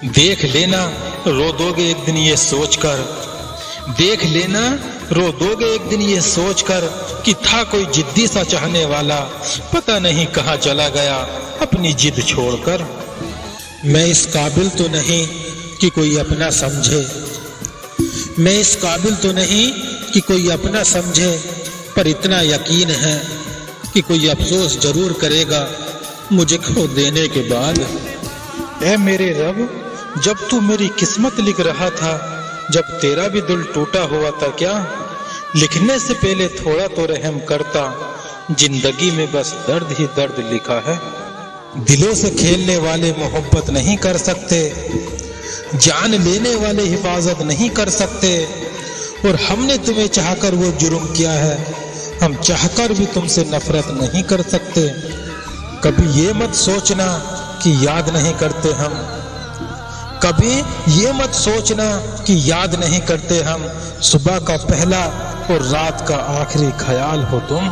देख लेना रो दोगे एक दिन ये सोचकर, देख लेना रो दोगे एक दिन ये सोचकर कि था कोई जिद्दी सा चाहने वाला, पता नहीं कहाँ चला गया अपनी जिद छोड़कर। मैं इस काबिल तो नहीं कि कोई अपना समझे, मैं इस काबिल तो नहीं कि कोई अपना समझे, पर इतना यकीन है कि कोई अफसोस जरूर करेगा मुझे खो देने के बाद। ऐ मेरे रब, जब तू मेरी किस्मत लिख रहा था, जब तेरा भी दिल टूटा हुआ था क्या, लिखने से पहले थोड़ा तो रहम करता, जिंदगी में बस दर्द ही दर्द लिखा है। दिलों से खेलने वाले मोहब्बत नहीं कर सकते, जान लेने वाले हिफाजत नहीं कर सकते, और हमने तुम्हें चाहकर वो जुर्म किया है, हम चाहकर भी तुमसे नफरत नहीं कर सकते। कभी ये मत सोचना कि याद नहीं करते हम, कभी ये मत सोचना कि याद नहीं करते हम, सुबह का पहला और रात का आखिरी ख्याल हो तुम।